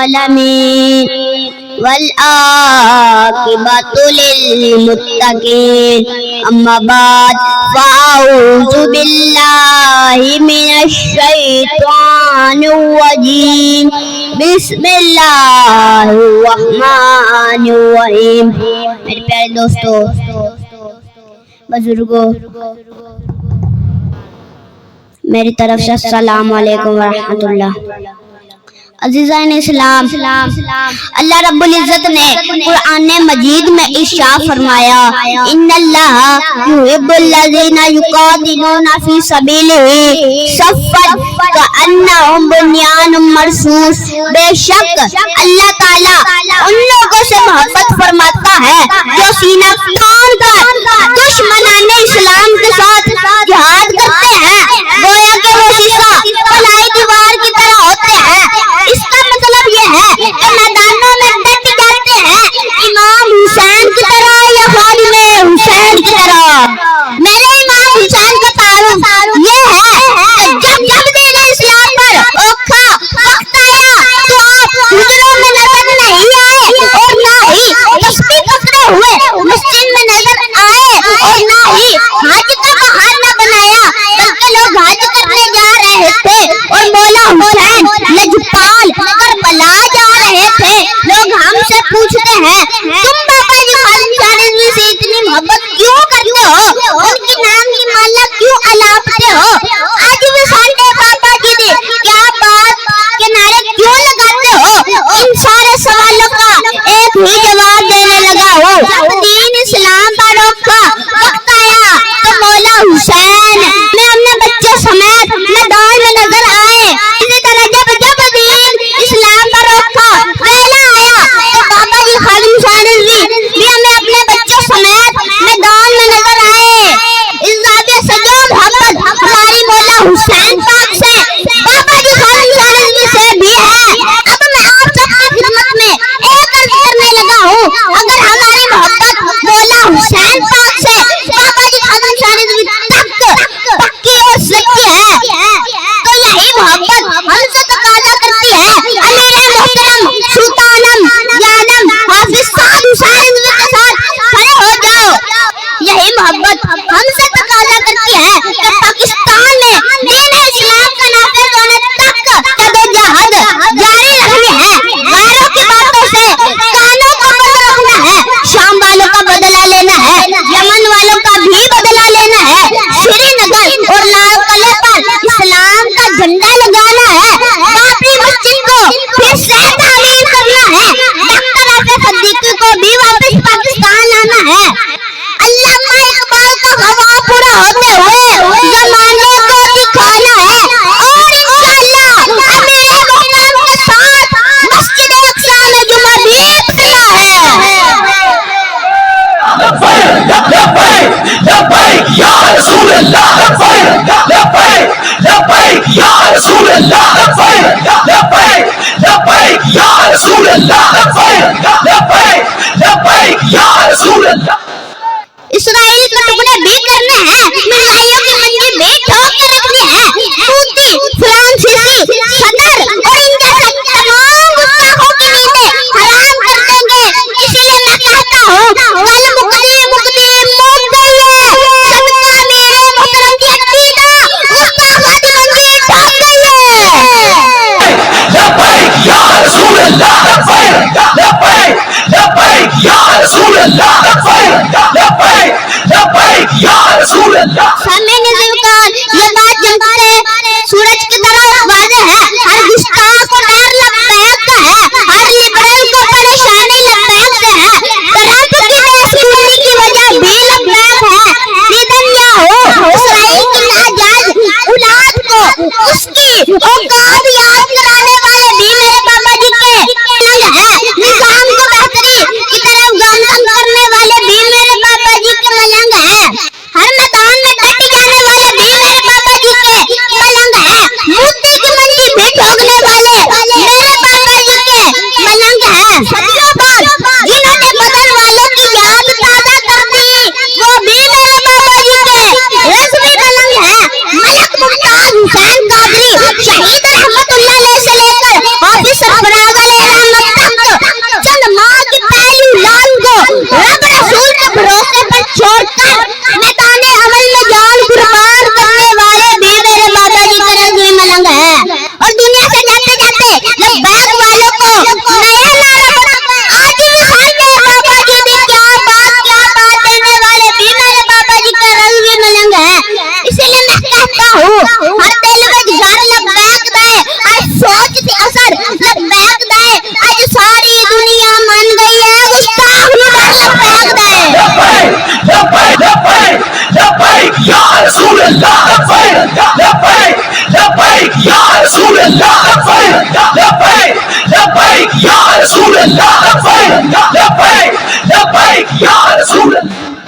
العالمين والعاقبة للمتقين أما بعد فأعوذ بالله من الشيطان الرجيم بسم اللہ الرحمن الرحیم۔ میرے پیارے دوستو، بزرگوں، میری طرف سے السلام علیکم ورحمۃ اللہ۔ عزیزان اسلام، اللہ رب العزت نے قرآن مجید میں ارشاد فرمایا ان اللہ یحب الذین یقاتلون فی سبیلہ صفا کأنہم بنیان مرصوص۔ بے شک اللہ تعالیٰ ان لوگوں سے محبت فرماتا ہے جو سینہ تان کر دشمنان اسلام کے ساتھ جہاد کرتے ہیں، گویا کہ وہ سیسا بنائی دیوار کی طرح ہوتے ہیں۔ اس کا مطلب یہ ہے کہ میدانوں میں ڈٹ جاتے ہیں امام حسین کی طرح یا خادم حسین کی طرح۔ میرے امام حسین کا تعارف یہ ہے کہ جب دین اسلام پر اوکھا وقت آیا تو آپ حضروں میں نظر نہیں آئے اور نہ ہی تسبیح پکڑے ہوئے مسجد میں نظر آئے اور نہ ہی حج کا بہانہ بنایا، بلکہ لوگ حج کرنے جا رہے تھے اور مولا حسین لجپال کربلا جا رہے تھے۔ لوگ ہم سے پوچھتے ہیں تم بابا جی خالد شاہ سے اتنی محبت کیوں کرتے ہو، ان کی نام کی مالا کیوں الاپتے ہو، آج بھی سانڈے بابا جی نے کیا بات کے نعرے کیوں لگاتے ہو؟ ان سارے سوالوں کا ایک ہی جواب دینے لگا ہوں، جب دین اسلام پر اوکھا وقت آیا تو مولا حسین میں اپنے بچوں سمیت میدان میں نظر آئے۔ اسی طرح جب دین اسلام پر اوکھا ویلا آیا تو بابا جی خالد شاہ بھی ہمیں اپنے بچوں سمیت میدان میں نظر آئے۔ اس زاویے سے جو محبت ہماری مولا حسین پاک سے بابا جی خالد شاہ سے بھی ہے، اب میں آپ سب کی خدمت میں ایک عرض کرنے لگا ہوں، اگر ہماری محبت مولا حسین پاک سے بابا جی خالد شاہ تک پکی اور سچی ہے تو یہی محبت ہم سے تقاضا کرتی ہے امیر محترم سلطانم یانم حافظ صاحب حسین کے ساتھ کھڑے ہو جاؤ۔ یہی محبت ہم سے تقاضا کرتی ہے کہ پاکستان میں دین اسلام کا نافذ ہونے تک جدوجہد جاری رکھنی ہے، غیروں کی باتوں سے کانوں کو بند رکھنا ہے، شام والوں کا بدلہ لینا ہے، یمن والوں کا بھی بدلہ لینا ہے، سری نگر اور لال قلعے پر اسلام کا جھنڈا لگانا ہے، بابری مسجد کو پھر سے تعمیر کرنا ہے، ڈاکٹر حافظ صدیقی کو بھی واپس پاکستان لانا ہے۔ علامہ اقبال کا خواب پورا ہوتے ہوئے زمانے کو دکھانا ہے اور انشاءاللہ امیر محترم کے ساتھ مسجد اقصی میں جمعہ بھی پڑھنا ہے۔ لبیک یا رسول اللہ، لبیک لبیک یا رسول اللہ، لبیک لبیک یا رسول اللہ، لبیک لبیک یا رسول اللہ۔ اسرائیل کے ٹکڑے بھی کرنے ہیں، ملائیوں کی منڈی بھی ٹھوک کے رکھنی ہے، حوثی فرانسیسی صدر اور ان جیسے تمام گستاخوں کی نیندیں حرام کر دیں گے۔ اسی لیے میں کہتا ہوں کل مقدم موت گئے صدقہ میرے محترم کی عقیدہ گستاخوں کی منڈی ٹھوک گئے۔ لبیک یا رسول اللہ، لبیک لبیک یا رسول اللہ، لبیک لبیک یا رسول اللہ۔ سامعین عزیز، یہ بات جنگ سے سورج کی طرح واضح ہے، ہر گستاخ ہوں ہر دل وچ گھر لبیک دے اج سوچ تے اثر لبیک دے اج ساری دنیا من گئی ہے گستاخ نو لبیک دے لبیک لبیک لبیک یا رسول اللہ لبیک لبیک لبیک یا رسول اللہ لبیک لبیک لبیک یا رسول اللہ لبیک لبیک لبیک یا رسول اللہ